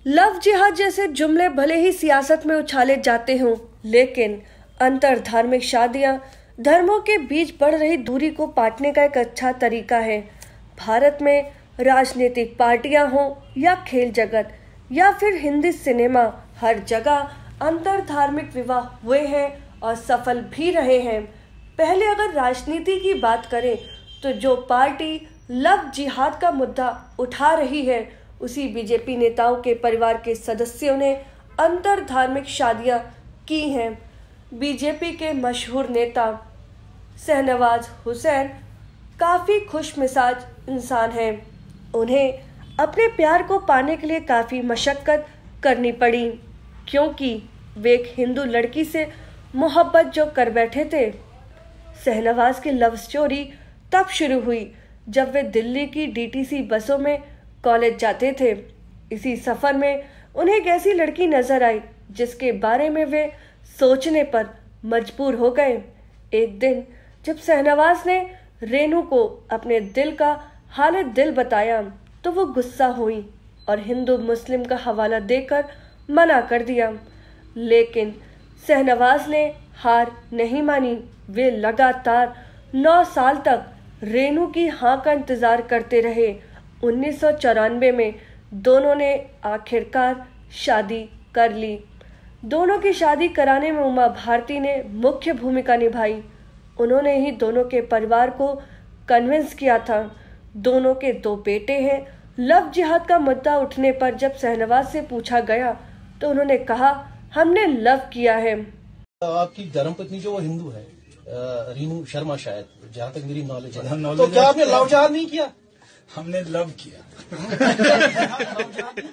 Love जिहाद जैसे जुमले भले ही सियासत में उछाले जाते हों, लेकिन अंतर धार्मिक शादियां धर्मों के बीच बढ़ रही दूरी को पाटने का एक अच्छा तरीका है। भारत में राजनीतिक पार्टियां हों या खेल जगत या फिर हिंदी सिनेमा, हर जगह अंतर धार्मिक विवाह हुए हैं और सफल भी रहे हैं। पहले अगर राजनीति की बात करें तो जो पार्टी लव जिहाद का मुद्दा उठा रही है, उसी बीजेपी नेताओं के परिवार के सदस्यों ने अंतर धार्मिक शादियां की हैं। बीजेपी के मशहूर नेता शहनवाज हुसैन काफ़ी खुश मिजाज इंसान हैं। उन्हें अपने प्यार को पाने के लिए काफ़ी मशक्क़त करनी पड़ी, क्योंकि वे एक हिंदू लड़की से मोहब्बत जो कर बैठे थे। शहनवाज की लव स्टोरी तब शुरू हुई जब वे दिल्ली की डीटीसी बसों में कॉलेज जाते थे। इसी सफ़र में उन्हें एक ऐसी लड़की नजर आई जिसके बारे में वे सोचने पर मजबूर हो गए। एक दिन जब शहनवाज ने रेनू को अपने दिल का हाल दिल बताया तो वो गुस्सा हुई और हिंदू मुस्लिम का हवाला देकर मना कर दिया, लेकिन शहनवाज ने हार नहीं मानी। वे लगातार 9 साल तक रेनू की हाँ का इंतज़ार करते रहे। 1994 में दोनों ने आखिरकार शादी कर ली। दोनों की शादी कराने में उमा भारती ने मुख्य भूमिका निभाई। उन्होंने ही दोनों के परिवार को कन्विंस किया था। दोनों के 2 बेटे हैं। लव जिहाद का मुद्दा उठने पर जब शहनवाज से पूछा गया तो उन्होंने कहा, हमने लव किया है। आपकी धर्मपत्नी जो वो हिंदू है, रीनू शर्मा शायद, जहाँ तक मेरी नॉलेज है, तो क्या आपने लव जिहाद नहीं किया? हमने लव किया।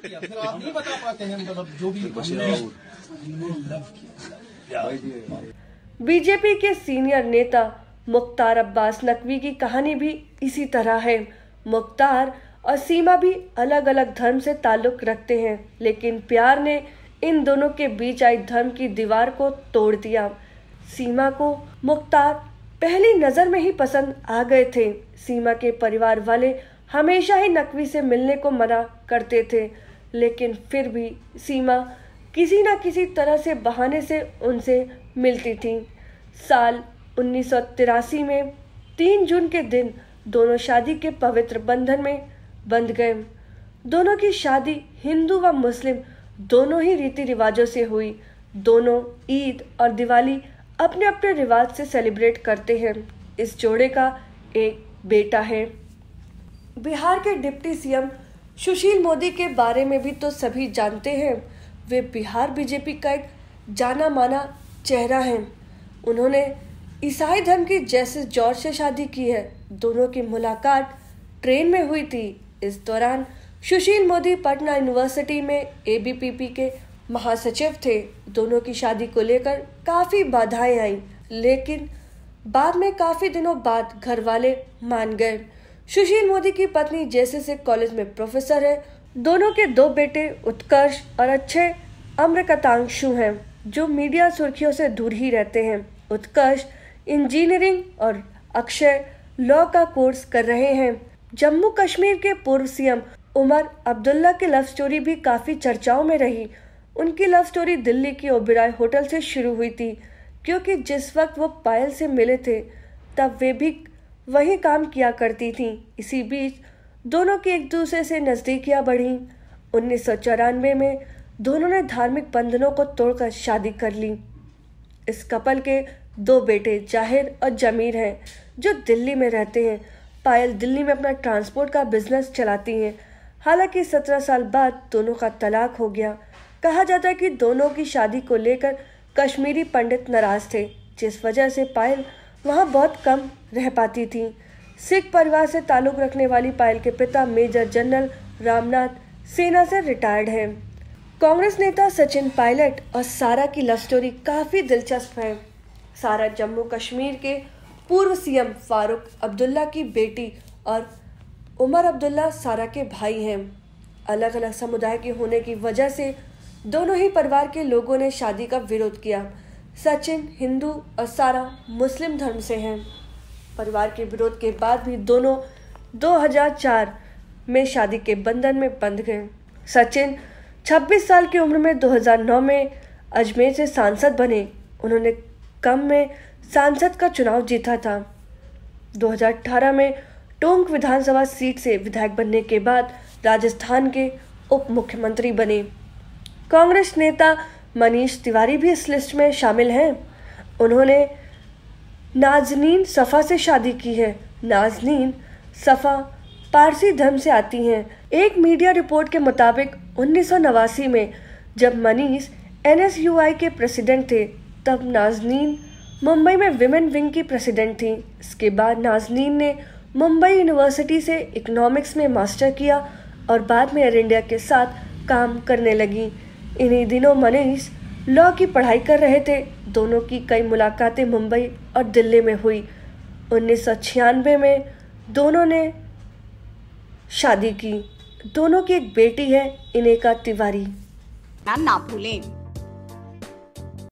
फिर आप नहीं बता पाते हैं, मतलब जो भी हमने लव किया। बीजेपी के सीनियर नेता मुख्तार अब्बास नकवी की कहानी भी इसी तरह है। मुख्तार और सीमा भी अलग अलग धर्म से ताल्लुक रखते हैं, लेकिन प्यार ने इन दोनों के बीच आई धर्म की दीवार को तोड़ दिया। सीमा को मुख्तार पहली नज़र में ही पसंद आ गए थे। सीमा के परिवार वाले हमेशा ही नकवी से मिलने को मना करते थे, लेकिन फिर भी सीमा किसी न किसी तरह से बहाने से उनसे मिलती थी। साल 1983 में 3 जून के दिन दोनों शादी के पवित्र बंधन में बंध गए। दोनों की शादी हिंदू व मुस्लिम दोनों ही रीति रिवाजों से हुई। दोनों ईद और दिवाली अपने अपने रिवाज से सेलिब्रेट करते हैं। इस जोड़े का एक बेटा है। बिहार के डिप्टी सीएम सुशील मोदी के बारे में भी तो सभी जानते हैं। वे बिहार बीजेपी का एक जाना माना चेहरा हैं। उन्होंने ईसाई धर्म की जैसे जॉर्ज से शादी की है। दोनों की मुलाकात ट्रेन में हुई थी। इस दौरान सुशील मोदी पटना यूनिवर्सिटी में एबीवीपी के महासचिव थे। दोनों की शादी को लेकर काफ़ी बाधाएं आईं, लेकिन बाद में काफ़ी दिनों बाद घर वाले मान गए। सुशील मोदी की पत्नी जैसे कॉलेज में प्रोफेसर है। दोनों के 2 बेटे उत्कर्ष और अच्छे अमृकतांशु हैं, जो मीडिया सुर्खियों से दूर ही रहते हैं। उत्कर्ष इंजीनियरिंग और अक्षय लॉ का कोर्स कर रहे हैं। जम्मू कश्मीर के पूर्व सीएम उमर अब्दुल्ला की लव स्टोरी भी काफ़ी चर्चाओं में रही। उनकी लव स्टोरी दिल्ली की ओबेरॉय होटल से शुरू हुई थी, क्योंकि जिस वक्त वो पायल से मिले थे तब वे भी वहीं काम किया करती थीं। इसी बीच दोनों की एक दूसरे से नज़दीकियां बढ़ीं। 1994 में दोनों ने धार्मिक बंधनों को तोड़कर शादी कर ली। इस कपल के 2 बेटे जाहिर और जमीर हैं, जो दिल्ली में रहते हैं। पायल दिल्ली में अपना ट्रांसपोर्ट का बिजनेस चलाती हैं। हालांकि 17 साल बाद दोनों का तलाक हो गया। कहा जाता है कि दोनों की शादी को लेकर कश्मीरी पंडित नाराज थे, जिस वजह से पायल वहां बहुत कम रह पाती थी। सिख परिवार से ताल्लुक रखने वाली पायल के पिता मेजर जनरल रामनाथ सेना से रिटायर्ड हैं। कांग्रेस नेता सचिन पायलट और सारा की लव स्टोरी काफ़ी दिलचस्प है। सारा जम्मू कश्मीर के पूर्व सीएम फारूक अब्दुल्ला की बेटी और उमर अब्दुल्ला सारा के भाई हैं। अलग अलग समुदाय के होने की वजह से दोनों ही परिवार के लोगों ने शादी का विरोध किया। सचिन हिंदू और सारा मुस्लिम धर्म से हैं। परिवार के विरोध के बाद भी दोनों 2004 में शादी के बंधन में बंध गए। सचिन 26 साल की उम्र में 2009 में अजमेर से सांसद बने। उन्होंने कम में सांसद का चुनाव जीता था। 2018 में टोंक विधानसभा सीट से विधायक बनने के बाद राजस्थान के उप मुख्यमंत्री बने। कांग्रेस नेता मनीष तिवारी भी इस लिस्ट में शामिल हैं। उन्होंने नाजनीन सफा से शादी की है। नाजनीन सफा पारसी धर्म से आती हैं। एक मीडिया रिपोर्ट के मुताबिक 1989 में जब मनीष NSUI के प्रेसिडेंट थे, तब नाजनीन मुंबई में विमेन विंग की प्रेसिडेंट थी। इसके बाद नाजनीन ने मुंबई यूनिवर्सिटी से इकोनॉमिक्स में मास्टर किया और बाद में एयर इंडिया के साथ काम करने लगी। इन्हीं दिनों मनीष लॉ की पढ़ाई कर रहे थे। दोनों की कई मुलाकातें मुंबई और दिल्ली में हुई। 1996 में दोनों ने शादी की। दोनों की एक बेटी है, इनेका तिवारी। ना भूलें